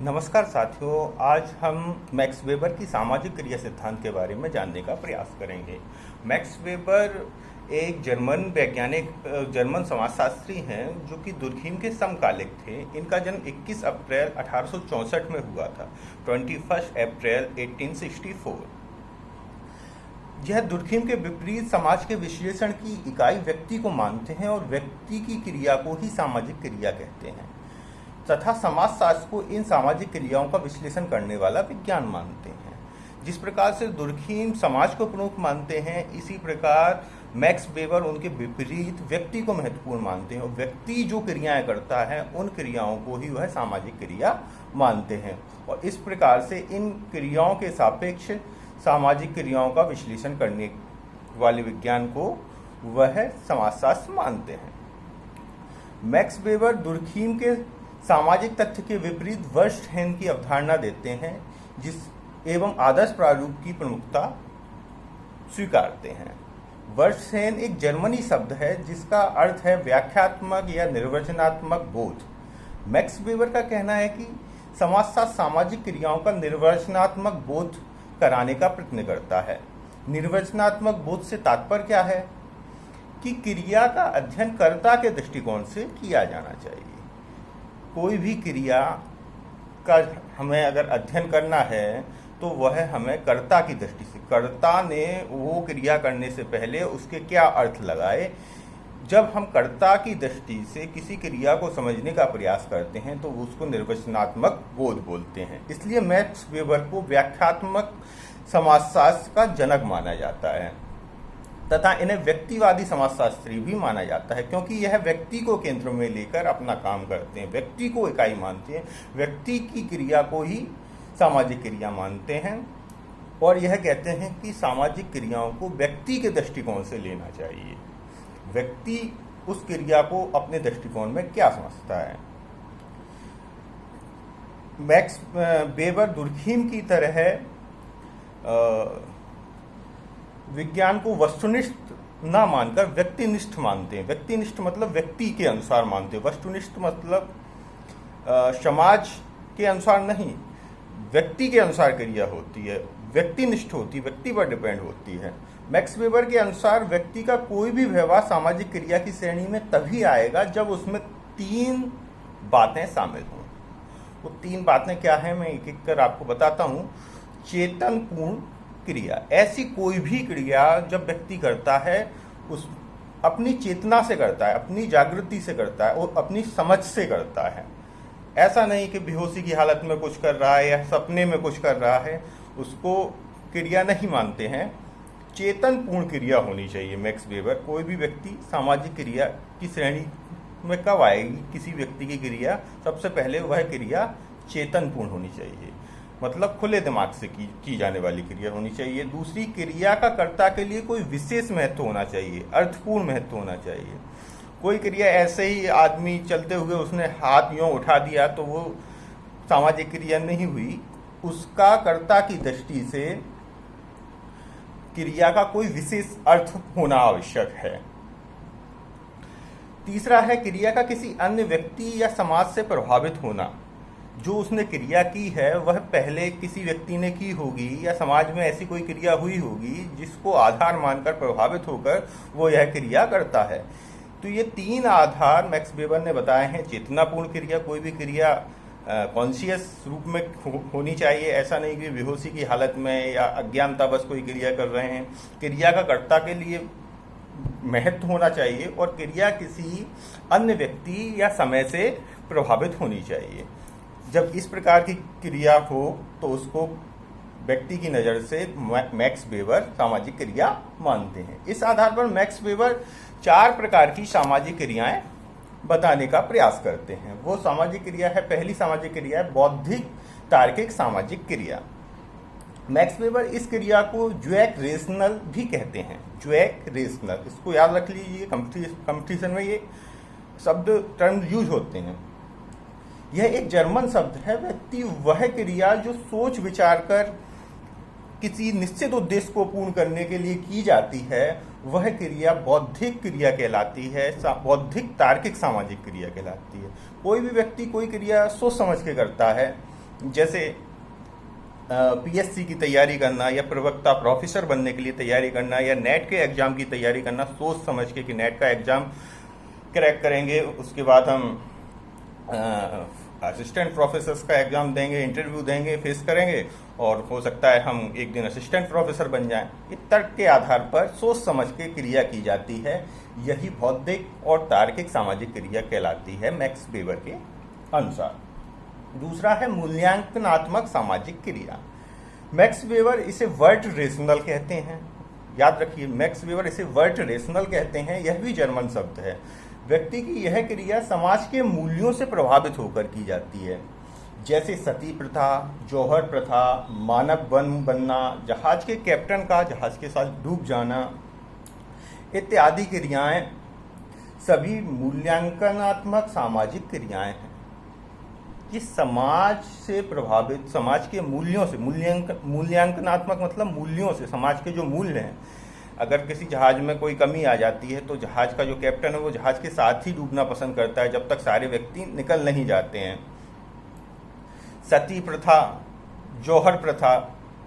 नमस्कार साथियों, आज हम मैक्स वेबर की सामाजिक क्रिया सिद्धांत के बारे में जानने का प्रयास करेंगे। मैक्स वेबर एक जर्मन वैज्ञानिक, जर्मन समाजशास्त्री हैं जो कि दुर्खीम के समकालिक थे। इनका जन्म 21 अप्रैल 1864 में हुआ था, 21 अप्रैल 1864। यह दुर्खीम के विपरीत समाज के विश्लेषण की इकाई व्यक्ति को मानते हैं और व्यक्ति की क्रिया को ही सामाजिक क्रिया कहते हैं तथा समाजशास्त्र को इन सामाजिक क्रियाओं का विश्लेषण करने वाला विज्ञान मानते हैं। जिस प्रकार से दुर्खीम समाज को प्रमुख मानते हैं, इसी प्रकार मैक्स वेबर उनके विपरीत व्यक्ति को महत्वपूर्ण मानते हैं और व्यक्ति जो क्रियाएं करता है उन क्रियाओं को ही वह सामाजिक क्रिया मानते हैं और इस प्रकार से इन क्रियाओं के सापेक्ष सामाजिक क्रियाओं का विश्लेषण करने वाले विज्ञान को वह समाजशास्त्र मानते हैं। मैक्स वेबर दुर्खीम के सामाजिक तथ्य के विपरीत वर्स्टहेन की अवधारणा देते हैं जिस एवं आदर्श प्रारूप की प्रमुखता स्वीकारते हैं। वर्स्टहेन एक जर्मनी शब्द है जिसका अर्थ है व्याख्यात्मक या निर्वचनात्मक बोध। मैक्स वेबर का कहना है कि समाजशास्त्र सामाजिक क्रियाओं का निर्वचनात्मक बोध कराने का प्रयत्न करता है। निर्वचनात्मक बोध से तात्पर्य क्या है कि क्रिया का अध्ययन कर्ता के दृष्टिकोण से किया जाना चाहिए। कोई भी क्रिया का हमें अगर अध्ययन करना है तो वह हमें कर्ता की दृष्टि से, कर्ता ने वो क्रिया करने से पहले उसके क्या अर्थ लगाए। जब हम कर्ता की दृष्टि से किसी क्रिया को समझने का प्रयास करते हैं तो उसको निर्वचनात्मक बोध बोलते हैं। इसलिए मैक्स वेबर को व्याख्यात्मक समाजशास्त्र का जनक माना जाता है तथा इन्हें व्यक्तिवादी समाजशास्त्री भी माना जाता है, क्योंकि यह व्यक्ति को केंद्र में लेकर अपना काम करते हैं, व्यक्ति को इकाई मानते हैं, व्यक्ति की क्रिया को ही सामाजिक क्रिया मानते हैं और यह कहते हैं कि सामाजिक क्रियाओं को व्यक्ति के दृष्टिकोण से लेना चाहिए। व्यक्ति उस क्रिया को अपने दृष्टिकोण में क्या समझता है। मैक्स वेबर दुर्खीम की तरह विज्ञान को वस्तुनिष्ठ ना मानकर व्यक्तिनिष्ठ मानते हैं। व्यक्तिनिष्ठ मतलब व्यक्ति के अनुसार मानते हैं, वस्तुनिष्ठ मतलब समाज के अनुसार नहीं, व्यक्ति के अनुसार क्रिया होती है, व्यक्तिनिष्ठ होती है, व्यक्ति पर डिपेंड होती है। मैक्स वेबर के अनुसार व्यक्ति का कोई भी व्यवहार सामाजिक क्रिया की श्रेणी में तभी आएगा जब उसमें 3 बातें शामिल हों। वो 3 बातें क्या हैं, मैं एक एक कर आपको बताता हूँ। चेतनपूर्ण क्रिया, ऐसी कोई भी क्रिया जब व्यक्ति करता है उस अपनी चेतना से करता है, अपनी जागृति से करता है और अपनी समझ से करता है। ऐसा नहीं कि बेहोशी की हालत में कुछ कर रहा है या सपने में कुछ कर रहा है, उसको क्रिया नहीं मानते हैं। चेतनपूर्ण क्रिया होनी चाहिए। मैक्स वेबर कोई भी व्यक्ति सामाजिक क्रिया की श्रेणी में कब आएगी, किसी व्यक्ति की क्रिया सबसे पहले वह क्रिया चेतनपूर्ण होनी चाहिए, मतलब खुले दिमाग से की जाने वाली क्रिया होनी चाहिए। दूसरी, क्रिया का कर्ता के लिए कोई विशेष महत्व होना चाहिए, अर्थपूर्ण महत्व होना चाहिए। कोई क्रिया ऐसे ही आदमी चलते हुए उसने हाथ यूं उठा दिया तो वो सामाजिक क्रिया नहीं हुई, उसका कर्ता की दृष्टि से क्रिया का कोई विशेष अर्थ होना आवश्यक है। तीसरा है क्रिया का किसी अन्य व्यक्ति या समाज से प्रभावित होना। जो उसने क्रिया की है वह पहले किसी व्यक्ति ने की होगी या समाज में ऐसी कोई क्रिया हुई होगी जिसको आधार मानकर प्रभावित होकर वो यह क्रिया करता है। तो ये 3 आधार मैक्स वेबर ने बताए हैं। चेतनापूर्ण क्रिया, कोई भी क्रिया कॉन्शियस रूप में होनी चाहिए, ऐसा नहीं कि बेहोशी की हालत में या अज्ञानतावश कोई क्रिया कर रहे हैं। क्रिया का कर्ता के लिए महत्व होना चाहिए और क्रिया किसी अन्य व्यक्ति या समय से प्रभावित होनी चाहिए। जब इस प्रकार की क्रिया हो तो उसको व्यक्ति की नज़र से मैक्स वेबर सामाजिक क्रिया मानते हैं। इस आधार पर मैक्स वेबर 4 प्रकार की सामाजिक क्रियाएं बताने का प्रयास करते हैं। वो सामाजिक क्रिया है, पहली सामाजिक क्रिया है बौद्धिक तार्किक सामाजिक क्रिया। मैक्स वेबर इस क्रिया को ज्वैक रेशनल भी कहते हैं। ज्वैक रेशनल, इसको याद रख लीजिए, कंपटीशन में ये शब्द टर्म यूज होते हैं। यह एक जर्मन शब्द है। व्यक्ति वह क्रिया जो सोच विचार कर किसी निश्चित उद्देश्य को पूर्ण करने के लिए की जाती है वह क्रिया बौद्धिक क्रिया कहलाती है, बौद्धिक तार्किक सामाजिक क्रिया कहलाती है। कोई भी व्यक्ति कोई क्रिया सोच समझ के करता है जैसे पीएससी की तैयारी करना या प्रवक्ता प्रोफेसर बनने के लिए तैयारी करना या नेट के एग्ज़ाम की तैयारी करना, सोच समझ के कि नेट का एग्ज़ाम क्रैक करेंगे, उसके बाद हम असिस्टेंट प्रोफेसर्स का एग्ज़ाम देंगे, इंटरव्यू देंगे, फेस करेंगे और हो सकता है हम एक दिन असिस्टेंट प्रोफेसर बन जाएं। इस तर्क के आधार पर सोच समझ के क्रिया की जाती है। यही बौद्धिक और तार्किक सामाजिक क्रिया कहलाती है मैक्स वेबर के अनुसार। दूसरा है मूल्यांकनात्मक सामाजिक क्रिया। मैक्स वेबर इसे वर्ड रेशनल कहते हैं। याद रखिए, मैक्स वेबर इसे वर्ड रेशनल कहते हैं। यह भी जर्मन शब्द है। व्यक्ति की यह क्रिया समाज के मूल्यों से प्रभावित होकर की जाती है, जैसे सती प्रथा, जौहर प्रथा, मानव वन बनना, जहाज के कैप्टन का जहाज के साथ डूब जाना इत्यादि क्रियाएं सभी मूल्यांकनात्मक सामाजिक क्रियाएं हैं। ये समाज से प्रभावित, समाज के मूल्यों से, मूल्यांकनात्मक मतलब मूल्यों से, समाज के जो मूल्य हैं। अगर किसी जहाज में कोई कमी आ जाती है तो जहाज का जो कैप्टन है वो जहाज के साथ ही डूबना पसंद करता है जब तक सारे व्यक्ति निकल नहीं जाते हैं। सती प्रथा, जौहर प्रथा,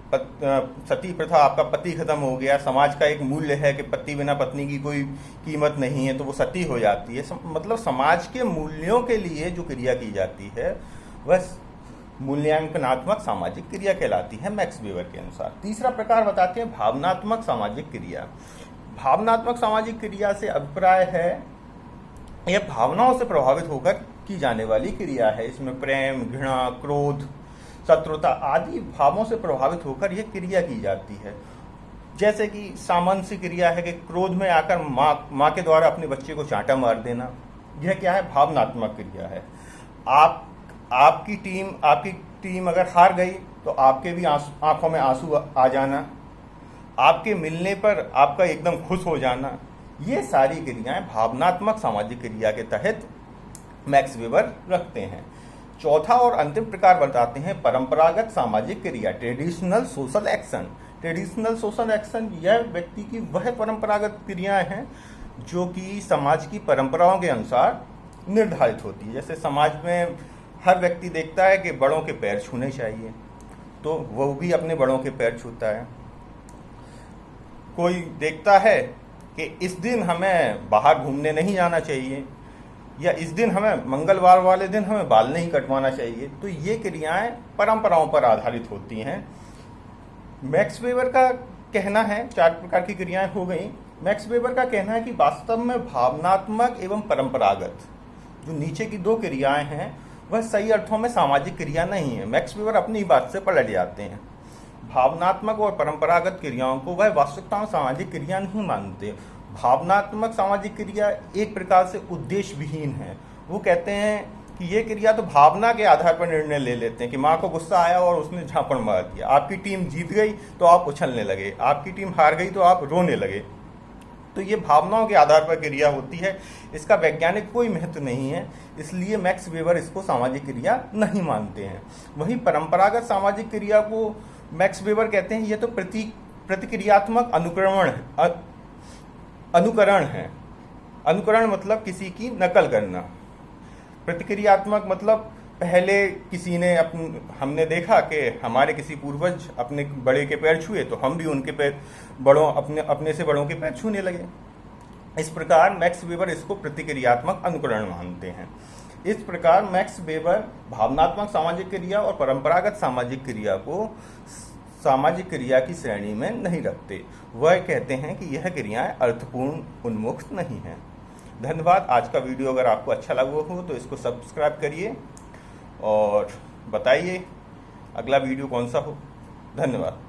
सती प्रथा, आपका पति खत्म हो गया, समाज का एक मूल्य है कि पति बिना पत्नी की कोई कीमत नहीं है, तो वो सती हो जाती है। मतलब समाज के मूल्यों के लिए जो क्रिया की जाती है वह मूल्यांकनात्मक सामाजिक क्रिया कहलाती है मैक्स वेबर के अनुसार। तीसरा प्रकार बताते हैं भावनात्मक सामाजिक क्रिया। भावनात्मक सामाजिक क्रिया से अभिप्राय है यह भावनाओं से प्रभावित होकर की जाने वाली क्रिया है। इसमें प्रेम, घृणा, क्रोध, शत्रुता आदि भावों से प्रभावित होकर यह क्रिया की जाती है। जैसे कि सामान्य सी क्रिया है कि क्रोध में आकर माँ के द्वारा अपने बच्चे को चांटा मार देना। यह क्या है? भावनात्मक क्रिया है। आपकी टीम अगर हार गई तो आपके भी आंखों में आंसू आ जाना, आपके मिलने पर आपका एकदम खुश हो जाना, ये सारी क्रियाएं भावनात्मक सामाजिक क्रिया के तहत मैक्स वेबर रखते हैं। चौथा और अंतिम प्रकार बताते हैं परंपरागत सामाजिक क्रिया, traditional social action. Traditional social action यह व्यक्ति की वह परंपरागत क्रियाएं हैं जो कि समाज की परंपराओं के अनुसार निर्धारित होती है। जैसे समाज में हर व्यक्ति देखता है कि बड़ों के पैर छूने चाहिए, तो वो भी अपने बड़ों के पैर छूता है। कोई देखता है कि इस दिन हमें बाहर घूमने नहीं जाना चाहिए, या इस दिन हमें, मंगलवार वाले दिन हमें बाल नहीं कटवाना चाहिए। तो ये क्रियाएं परंपराओं पर आधारित होती हैं। मैक्स वेबर का कहना है, 4 प्रकार की क्रियाएं हो गई। मैक्स वेबर का कहना है कि वास्तव में भावनात्मक एवं परंपरागत जो नीचे की 2 क्रियाएं हैं वह सही अर्थों में सामाजिक क्रिया नहीं है। मैक्स वेबर अपनी बात से पलट जाते हैं। भावनात्मक और परंपरागत क्रियाओं को वह वास्तविकता में सामाजिक क्रिया नहीं मानते। भावनात्मक सामाजिक क्रिया एक प्रकार से उद्देश्य विहीन है। वो कहते हैं कि ये क्रिया तो भावना के आधार पर निर्णय ले लेते हैं कि माँ को गुस्सा आया और उसने झापड़ मार दिया, आपकी टीम जीत गई तो आप उछलने लगे, आपकी टीम हार गई तो आप रोने लगे। तो ये भावनाओं के आधार पर क्रिया होती है, इसका वैज्ञानिक कोई महत्व नहीं है, इसलिए मैक्स वेबर इसको सामाजिक क्रिया नहीं मानते हैं। वहीं परंपरागत सामाजिक क्रिया को मैक्स वेबर कहते हैं ये तो प्रतिक्रियात्मक अनुकरण है। अनुकरण मतलब किसी की नकल करना। प्रतिक्रियात्मक मतलब पहले किसी ने हमने देखा कि हमारे किसी पूर्वज अपने बड़े के पैर छुए तो हम भी उनके पैर, अपने से बड़ों के पैर छूने लगे। इस प्रकार मैक्स वेबर इसको प्रतिक्रियात्मक अनुकरण मानते हैं। इस प्रकार मैक्स वेबर भावनात्मक सामाजिक क्रिया और परंपरागत सामाजिक क्रिया को सामाजिक क्रिया की श्रेणी में नहीं रखते। वह कहते हैं कि यह क्रियाएं अर्थपूर्ण उन्मुख नहीं हैं। धन्यवाद। आज का वीडियो अगर आपको अच्छा लगा हो तो इसको सब्सक्राइब करिए और बताइए अगला वीडियो कौन सा हो। धन्यवाद।